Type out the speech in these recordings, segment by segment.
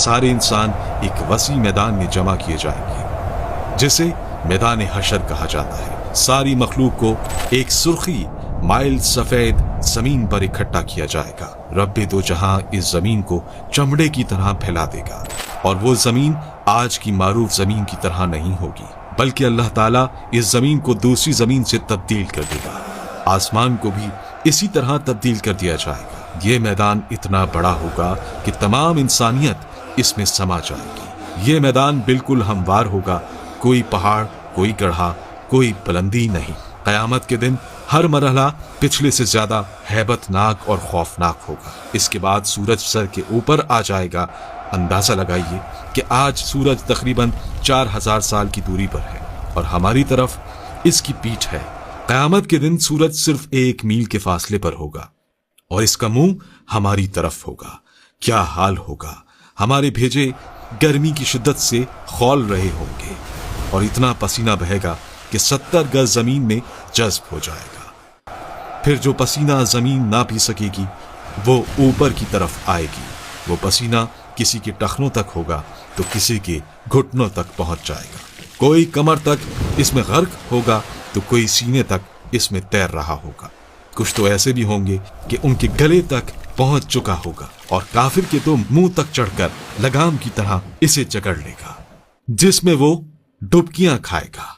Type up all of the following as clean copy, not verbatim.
सारे इंसान एक वसी मैदान में जमा किए जाएंगे जिसे मैदान हशर कहा जाता है। सारी मखलूक को एक सुर्खी माइल सफेद जमीन पर इकट्ठा किया जाएगा। रब्बे दो जहां इस जमीन को चमड़े की तरह फैला देगा और वो जमीन आज की मारूफ जमीन की तरह नहीं होगी, बल्कि अल्लाह ताला इस जमीन को दूसरी जमीन से तब्दील कर देगा। आसमान को भी इसी तरह तब्दील कर दिया जाएगा। ये मैदान इतना बड़ा होगा कि तमाम इंसानियत इसमें समा जाएगी। ये मैदान बिल्कुल हमवार होगा, कोई पहाड़, कोई गढ़ा, कोई बुलंदी नहीं। क़यामत के दिन हर मरहला पिछले से ज्यादा हैबतनाक और खौफनाक होगा। इसके बाद सूरज सर के ऊपर आ जाएगा। अंदाजा लगाइए कि आज सूरज तकरीबन 4000 साल की दूरी पर है और हमारी तरफ इसकी पीठ है। क़यामत के दिन सूरज सिर्फ 1 मील के फासले पर होगा और इसका मुंह हमारी तरफ होगा। क्या हाल होगा। हमारे भेजे गर्मी की शिद्दत से खौल रहे होंगे और इतना पसीना बहेगा कि 70 गज जमीन में जज्ब हो जाएगा। फिर जो पसीना जमीन ना पी सकेगी वो ऊपर की तरफ आएगी। वो पसीना किसी के टखनों तक होगा तो किसी के घुटनों तक पहुंच जाएगा। कोई कमर तक इसमें गर्क होगा तो कोई सीने तक इसमें तैर रहा होगा। कुछ तो ऐसे भी होंगे कि उनके गले तक पहुंच चुका होगा और काफिर के तो मुंह तक चढ़कर लगाम की तरह इसे जकड़ लेगा, जिसमें वो डुबकियां खाएगा।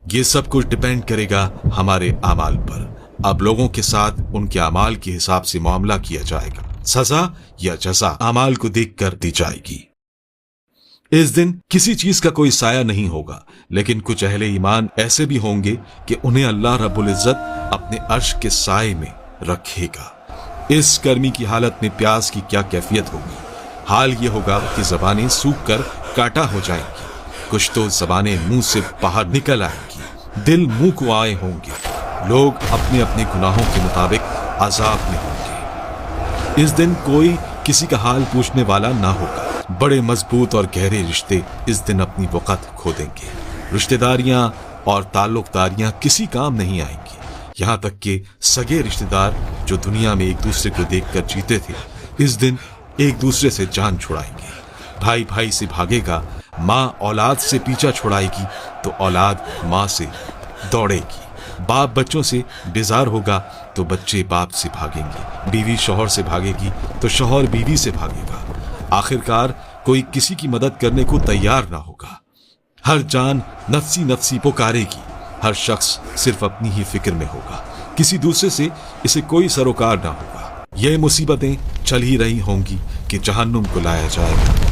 ये सब कुछ डिपेंड करेगा हमारे अमाल पर। अब लोगों के साथ उनके अमाल के हिसाब से मामला किया जाएगा। सजा या जजा अमाल को देखकर दी जाएगी। इस दिन किसी चीज का कोई साया नहीं होगा, लेकिन कुछ अहले ईमान ऐसे भी होंगे कि उन्हें अल्लाह रब्बुल इज्जत अपने अर्श के साए में रखेगा। इस गर्मी की हालत में प्यास की क्या कैफियत होगी। हाल ये होगा कि जबानें सूख कर काटा हो जाएंगी। कुछ तो जबानें मुंह से बाहर निकल आएंगी। दिल मुंह को आए होंगे। लोग अपने अपने गुनाहों के मुताबिक अजाब में होंगे। इस दिन कोई किसी का हाल पूछने वाला ना होगा। बड़े मजबूत और गहरे रिश्ते इस दिन अपनी वक़्त खो देंगे। रिश्तेदारियां और ताल्लुकदारियां किसी काम नहीं आएंगी। यहाँ तक कि सगे रिश्तेदार जो दुनिया में एक दूसरे को देखकर जीते थे, इस दिन एक दूसरे से जान छुड़ाएंगे। भाई भाई से भागेगा, माँ औलाद से पीछा छुड़ाएगी तो औलाद माँ से दौड़ेगी। बाप बच्चों से बेजार होगा तो बच्चे बाप से भागेंगे। बीवी शौहर से भागेगी तो शौहर बीवी से भागेगा। आखिरकार कोई किसी की मदद करने को तैयार ना होगा। हर जान नफ्सी नफ्सी पुकारेगी। हर शख्स सिर्फ अपनी ही फिक्र में होगा। किसी दूसरे से इसे कोई सरोकार ना होगा। ये मुसीबतें चल ही रही होंगी कि जहन्नुम को लाया जाएगा।